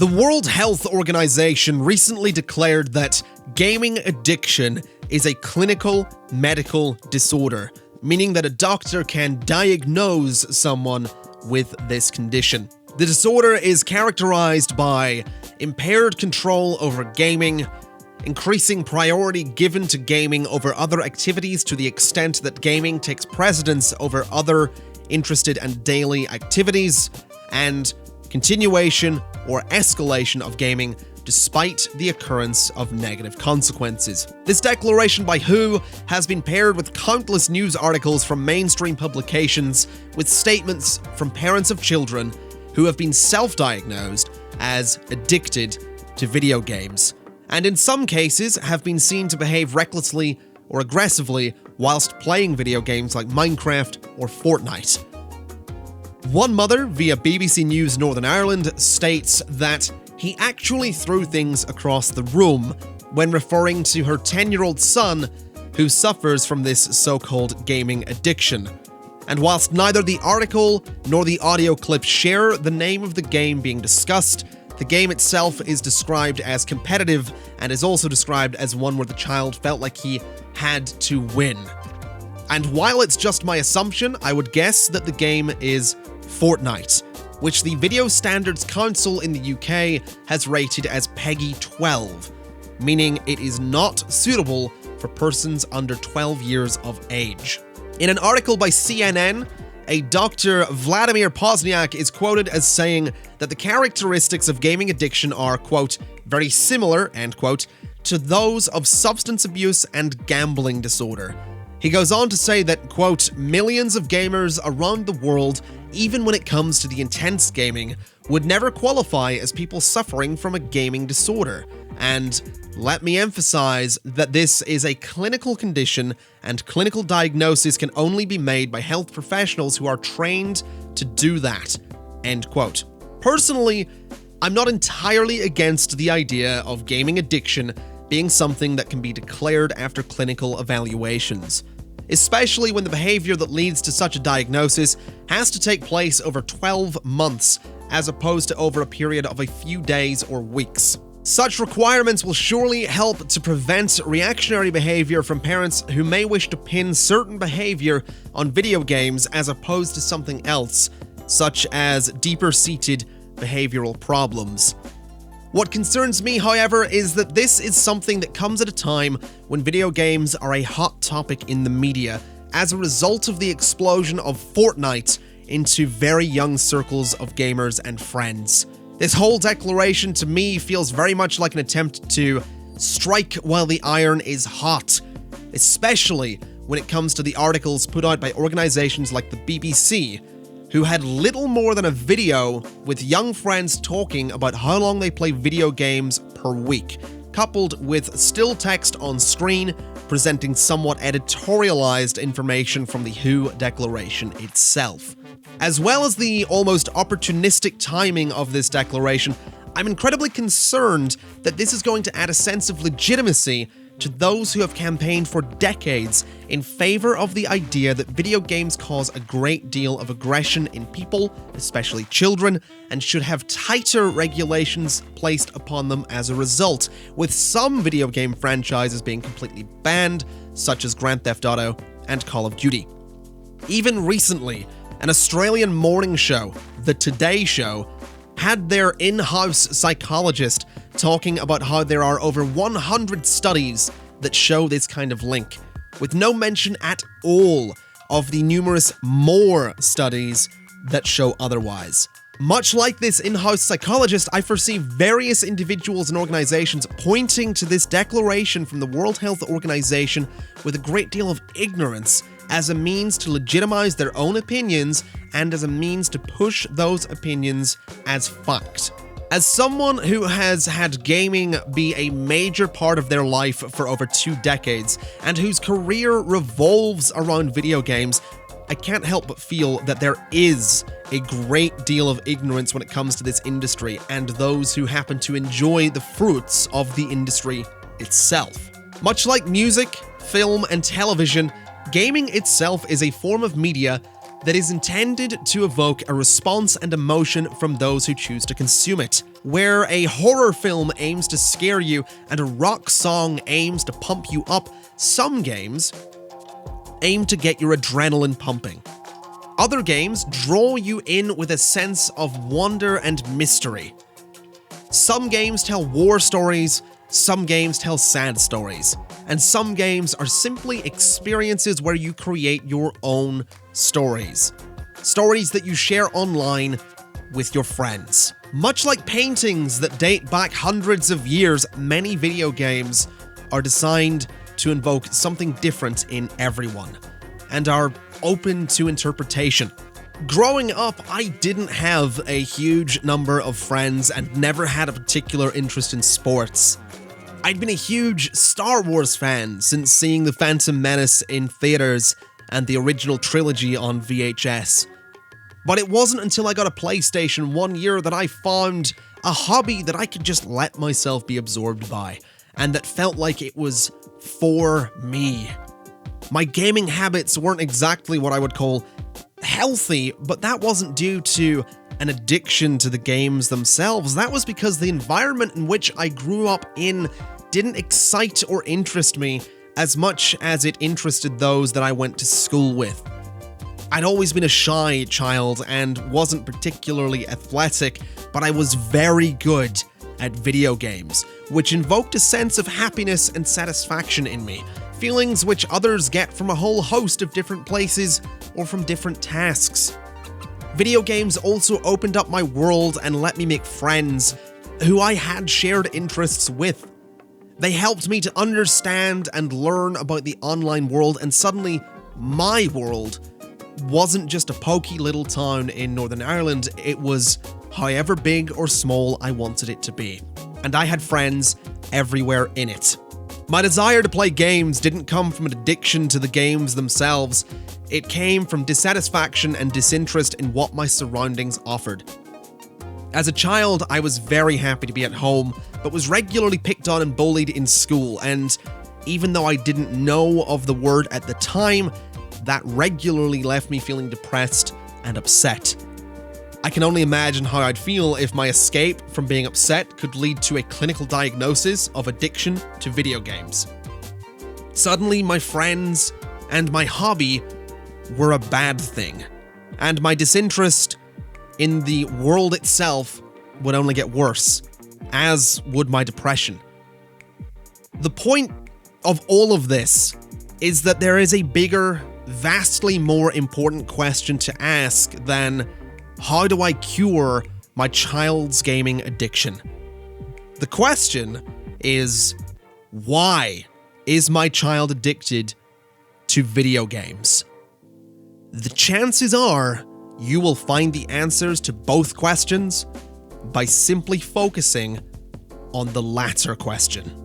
The World Health Organization recently declared that gaming addiction is a clinical medical disorder, meaning that a doctor can diagnose someone with this condition. The disorder is characterized by impaired control over gaming, increasing priority given to gaming over other activities to the extent that gaming takes precedence over other interested and daily activities, and continuation or escalation of gaming despite the occurrence of negative consequences. This declaration by WHO has been paired with countless news articles from mainstream publications with statements from parents of children who have been self-diagnosed as addicted to video games, and in some cases have been seen to behave recklessly or aggressively whilst playing video games like Minecraft or Fortnite. One mother, via BBC News Northern Ireland, states that he actually threw things across the room when referring to her 10-year-old son who suffers from this so-called gaming addiction. And whilst neither the article nor the audio clip share the name of the game being discussed, the game itself is described as competitive and is also described as one where the child felt like he had to win. And while it's just my assumption, I would guess that the game is Fortnite, which the Video Standards Council in the UK has rated as PEGI 12, meaning it is not suitable for persons under 12 years of age. In an article by CNN, a Dr. Vladimir Pozniak is quoted as saying that the characteristics of gaming addiction are, quote, very similar, end quote, to those of substance abuse and gambling disorder. He goes on to say that, quote, millions of gamers around the world, even when it comes to the intense gaming, would never qualify as people suffering from a gaming disorder. And let me emphasize that this is a clinical condition, and clinical diagnosis can only be made by health professionals who are trained to do that, end quote. Personally, I'm not entirely against the idea of gaming addiction being something that can be declared after clinical evaluations, especially when the behavior that leads to such a diagnosis has to take place over 12 months, as opposed to over a period of a few days or weeks. Such requirements will surely help to prevent reactionary behavior from parents who may wish to pin certain behavior on video games as opposed to something else, such as deeper-seated behavioral problems. What concerns me, however, is that this is something that comes at a time when video games are a hot topic in the media as a result of the explosion of Fortnite into very young circles of gamers and friends. This whole declaration to me feels very much like an attempt to strike while the iron is hot, especially when it comes to the articles put out by organizations like the BBC, who had little more than a video with young friends talking about how long they play video games per week, coupled with still text on screen presenting somewhat editorialized information from the WHO declaration itself. As well as the almost opportunistic timing of this declaration, I'm incredibly concerned that this is going to add a sense of legitimacy to those who have campaigned for decades in favor of the idea that video games cause a great deal of aggression in people, especially children, and should have tighter regulations placed upon them as a result, with some video game franchises being completely banned, such as Grand Theft Auto and Call of Duty. Even recently, an Australian morning show, The Today Show, had their in-house psychologist talking about how there are over 100 studies that show this kind of link, with no mention at all of the numerous more studies that show otherwise. Much like this in-house psychologist, I foresee various individuals and organizations pointing to this declaration from the World Health Organization with a great deal of ignorance as a means to legitimize their own opinions and as a means to push those opinions as fact. As someone who has had gaming be a major part of their life for over 2 decades, and whose career revolves around video games, I can't help but feel that there is a great deal of ignorance when it comes to this industry and those who happen to enjoy the fruits of the industry itself. Much like music, film, and television, gaming itself is a form of media that is intended to evoke a response and emotion from those who choose to consume it. Where a horror film aims to scare you and a rock song aims to pump you up, some games aim to get your adrenaline pumping. Other games draw you in with a sense of wonder and mystery. Some games tell war stories, some games tell sad stories, and some games are simply experiences where you create your own stories. Stories that you share online with your friends. Much like paintings that date back hundreds of years, many video games are designed to invoke something different in everyone, and are open to interpretation. Growing up, I didn't have a huge number of friends and never had a particular interest in sports. I'd been a huge Star Wars fan since seeing The Phantom Menace in theaters and the original trilogy on VHS. But it wasn't until I got a PlayStation one year that I found a hobby that I could just let myself be absorbed by, and that felt like it was for me. My gaming habits weren't exactly what I would call healthy, but that wasn't due to an addiction to the games themselves. That was because the environment in which I grew up in didn't excite or interest me as much as it interested those that I went to school with. I'd always been a shy child and wasn't particularly athletic, but I was very good at video games, which invoked a sense of happiness and satisfaction in me, feelings which others get from a whole host of different places or from different tasks. Video games also opened up my world and let me make friends who I had shared interests with. They helped me to understand and learn about the online world, and suddenly my world wasn't just a pokey little town in Northern Ireland, it was however big or small I wanted it to be. And I had friends everywhere in it. My desire to play games didn't come from an addiction to the games themselves, it came from dissatisfaction and disinterest in what my surroundings offered. As a child, I was very happy to be at home, but was regularly picked on and bullied in school, and even though I didn't know of the word at the time, that regularly left me feeling depressed and upset. I can only imagine how I'd feel if my escape from being upset could lead to a clinical diagnosis of addiction to video games. Suddenly, my friends and my hobby were a bad thing, and my disinterest in the world itself would only get worse, as would my depression. The point of all of this is that there is a bigger, vastly more important question to ask than how do I cure my child's gaming addiction? The question is, why is my child addicted to video games? The chances are you will find the answers to both questions by simply focusing on the latter question.